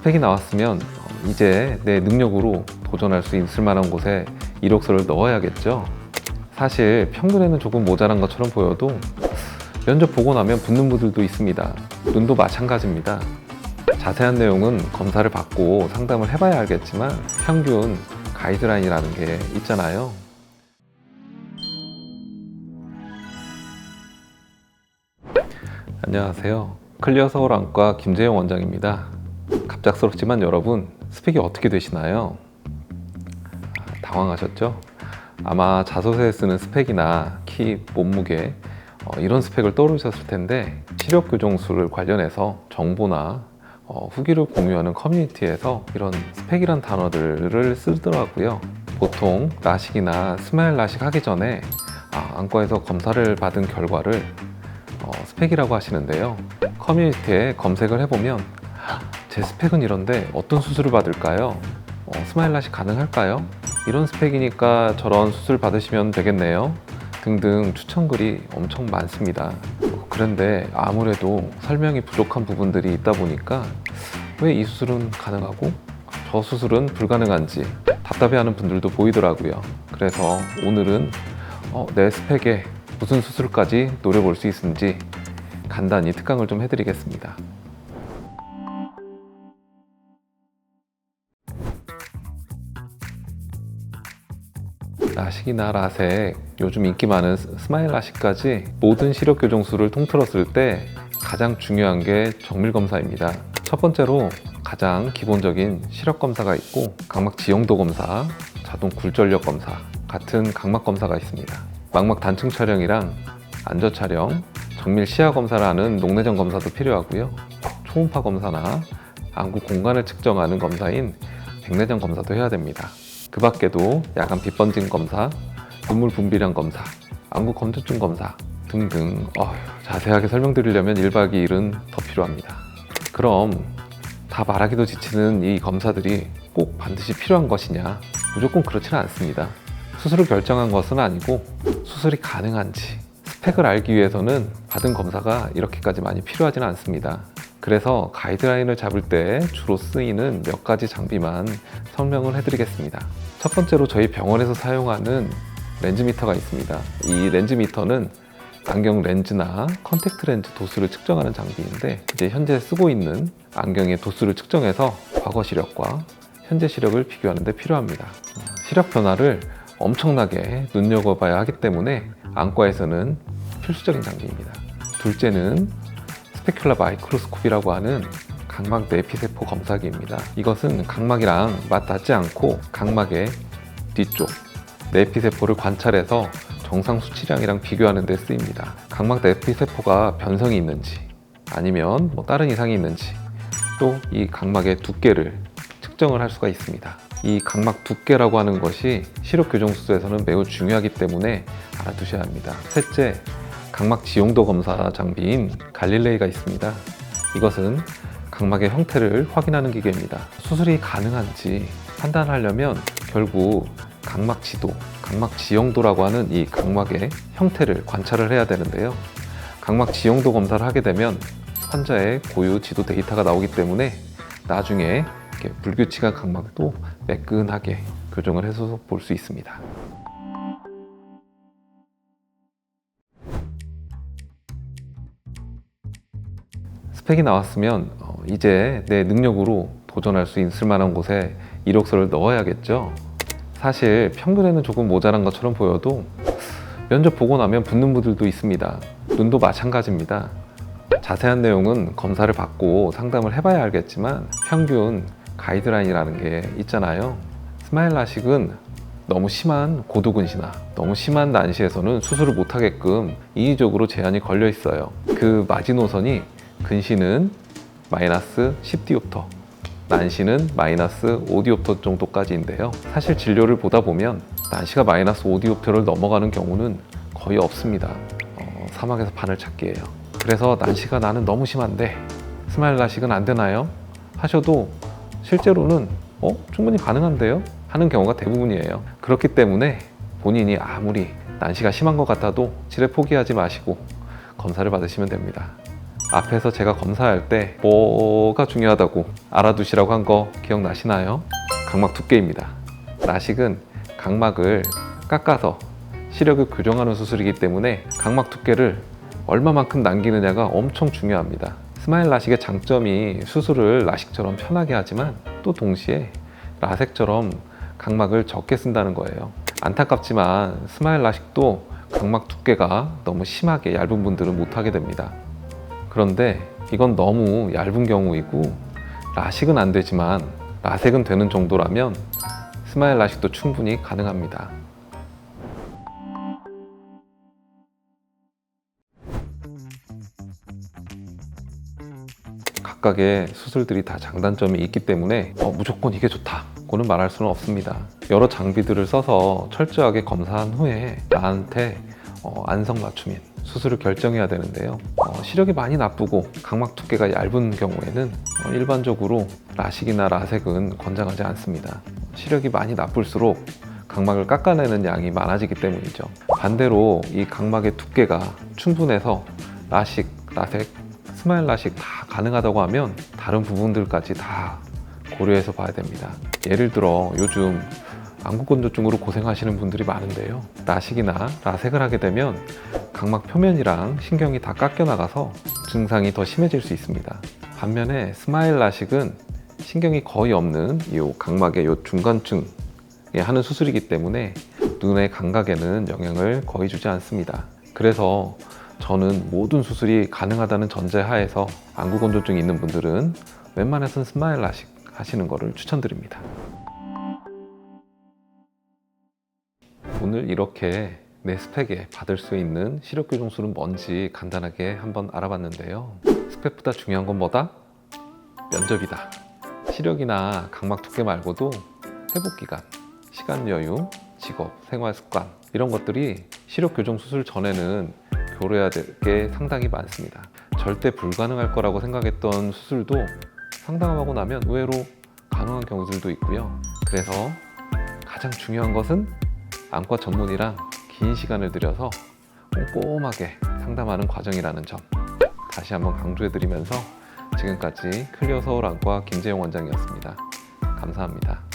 스펙이 나왔으면 이제 내 능력으로 도전할 수 있을 만한 곳에 이력서를 넣어야겠죠. 사실 평균에는 조금 모자란 것처럼 보여도 면접 보고 나면 붙는 분들도 있습니다. 눈도 마찬가지입니다. 자세한 내용은 검사를 받고 상담을 해봐야 알겠지만 평균 가이드라인이라는 게 있잖아요. 안녕하세요. 클리어 서울 안과 김재영 원장입니다. 갑작스럽지만 여러분, 스펙이 어떻게 되시나요? 당황하셨죠? 아마 자소서에 쓰는 스펙이나 키, 몸무게 이런 스펙을 떠오르셨을 텐데 시력 교정술을 관련해서 정보나 후기를 공유하는 커뮤니티에서 이런 스펙이란 단어들을 쓰더라고요. 보통 라식이나 스마일 라식 하기 전에 안과에서 검사를 받은 결과를 스펙이라고 하시는데요. 커뮤니티에 검색을 해보면 제 스펙은 이런데 어떤 수술을 받을까요? 스마일 라식 가능할까요? 이런 스펙이니까 저런 수술 받으시면 되겠네요. 등등 추천글이 엄청 많습니다. 그런데 아무래도 설명이 부족한 부분들이 있다 보니까 왜 이 수술은 가능하고 저 수술은 불가능한지 답답해하는 분들도 보이더라고요. 그래서 오늘은 내 스펙에 무슨 수술까지 노려볼 수 있는지 간단히 특강을 좀 해드리겠습니다. 라식이나 라섹, 요즘 인기 많은 스마일 라식까지 모든 시력 교정술을 통틀었을 때 가장 중요한 게 정밀 검사입니다. 첫 번째로 가장 기본적인 시력 검사가 있고 각막 지형도 검사, 자동 굴절력 검사 같은 각막 검사가 있습니다. 망막 단층 촬영이랑 안저 촬영, 정밀 시야 검사를 하는 녹내전 검사도 필요하고요. 초음파 검사나 안구 공간을 측정하는 검사인 백내전 검사도 해야 됩니다. 그 밖에도 야간 빛 번짐 검사, 눈물 분비량 검사, 안구 건조증 검사 등등 자세하게 설명드리려면 1박 2일은 더 필요합니다. 그럼 다 말하기도 지치는 이 검사들이 꼭 반드시 필요한 것이냐? 무조건 그렇지는 않습니다. 수술을 결정한 것은 아니고 수술이 가능한지 스펙을 알기 위해서는 받은 검사가 이렇게까지 많이 필요하지는 않습니다. 그래서 가이드라인을 잡을 때 주로 쓰이는 몇 가지 장비만 설명을 해드리겠습니다. 첫 번째로 저희 병원에서 사용하는 렌즈미터가 있습니다. 이 렌즈미터는 안경 렌즈나 컨택트 렌즈 도수를 측정하는 장비인데 이제 현재 쓰고 있는 안경의 도수를 측정해서 과거 시력과 현재 시력을 비교하는 데 필요합니다. 시력 변화를 엄청나게 눈여겨봐야 하기 때문에 안과에서는 필수적인 장비입니다. 둘째는 스페큘라 마이크로스코피라고 하는 각막 내피세포 검사기입니다. 이것은 각막이랑 맞닿지 않고 각막의 뒤쪽 내피세포를 관찰해서 정상 수치량이랑 비교하는 데 쓰입니다. 각막 내피세포가 변성이 있는지 아니면 다른 이상이 있는지 또 이 각막의 두께를 측정을 할 수가 있습니다. 이 각막 두께라고 하는 것이 시력 교정 수술에서는 매우 중요하기 때문에 알아두셔야 합니다. 셋째, 각막 지형도 검사 장비인 갈릴레이가 있습니다. 이것은 각막의 형태를 확인하는 기계입니다. 수술이 가능한지 판단하려면 결국 각막 지도, 각막 지형도라고 하는 이 각막의 형태를 관찰을 해야 되는데요. 각막 지형도 검사를 하게 되면 환자의 고유 지도 데이터가 나오기 때문에 나중에 이렇게 불규칙한 각막도 매끈하게 교정을 해서 볼 수 있습니다. 스펙이 나왔으면 이제 내 능력으로 도전할 수 있을 만한 곳에 이력서를 넣어야겠죠. 사실 평균에는 조금 모자란 것처럼 보여도 면접 보고 나면 붙는 분들도 있습니다. 눈도 마찬가지입니다. 자세한 내용은 검사를 받고 상담을 해봐야 알겠지만 평균 가이드라인이라는 게 있잖아요. 스마일 라식은 너무 심한 고도근시나 너무 심한 난시에서는 수술을 못하게끔 인위적으로 제한이 걸려 있어요. 그 마지노선이 근시는 마이너스 10디옵터, 난시는 마이너스 5디옵터 정도까지인데요. 사실 진료를 보다 보면 난시가 마이너스 5디옵터를 넘어가는 경우는 거의 없습니다. 사막에서 바늘 찾기예요. 그래서 난시가 나는 너무 심한데 스마일 라식은 안 되나요? 하셔도 실제로는 충분히 가능한데요? 하는 경우가 대부분이에요. 그렇기 때문에 본인이 아무리 난시가 심한 것 같아도 치료 포기하지 마시고 검사를 받으시면 됩니다. 앞에서 제가 검사할 때 뭐가 중요하다고 알아두시라고 한 거 기억나시나요? 각막 두께입니다. 라식은 각막을 깎아서 시력을 교정하는 수술이기 때문에 각막 두께를 얼마만큼 남기느냐가 엄청 중요합니다. 스마일 라식의 장점이 수술을 라식처럼 편하게 하지만 또 동시에 라섹처럼 각막을 적게 쓴다는 거예요. 안타깝지만 스마일 라식도 각막 두께가 너무 심하게 얇은 분들은 못하게 됩니다. 그런데 이건 너무 얇은 경우이고 라식은 안 되지만 라섹은 되는 정도라면 스마일 라식도 충분히 가능합니다. 각각의 수술들이 다 장단점이 있기 때문에 무조건 이게 좋다고는 말할 수는 없습니다. 여러 장비들을 써서 철저하게 검사한 후에 나한테 안성 맞춤인 수술을 결정해야 되는데요. 시력이 많이 나쁘고 각막 두께가 얇은 경우에는 일반적으로 라식이나 라섹은 권장하지 않습니다. 시력이 많이 나쁠수록 각막을 깎아내는 양이 많아지기 때문이죠. 반대로 이 각막의 두께가 충분해서 라식, 라섹, 스마일 라식 다 가능하다고 하면 다른 부분들까지 다 고려해서 봐야 됩니다. 예를 들어 요즘 안구건조증으로 고생하시는 분들이 많은데요. 라식이나 라섹을 하게 되면 각막 표면이랑 신경이 다 깎여 나가서 증상이 더 심해질 수 있습니다. 반면에 스마일 라식은 신경이 거의 없는 이 각막의 이 중간층에 하는 수술이기 때문에 눈의 감각에는 영향을 거의 주지 않습니다. 그래서 저는 모든 수술이 가능하다는 전제하에서 안구건조증이 있는 분들은 웬만해선 스마일 라식 하시는 것을 추천드립니다. 오늘 이렇게 내 스펙에 받을 수 있는 시력 교정술은 뭔지 간단하게 한번 알아봤는데요. 스펙보다 중요한 건 뭐다? 면접이다. 시력이나 각막 두께 말고도 회복기간, 시간 여유, 직업, 생활 습관 이런 것들이 시력 교정 수술 전에는 고려해야 될 게 상당히 많습니다. 절대 불가능할 거라고 생각했던 수술도 상담하고 나면 의외로 가능한 경우들도 있고요. 그래서 가장 중요한 것은 안과 전문의랑 긴 시간을 들여서 꼼꼼하게 상담하는 과정이라는 점 다시 한번 강조해드리면서 지금까지 클리어 서울 안과 김재용 원장이었습니다. 감사합니다.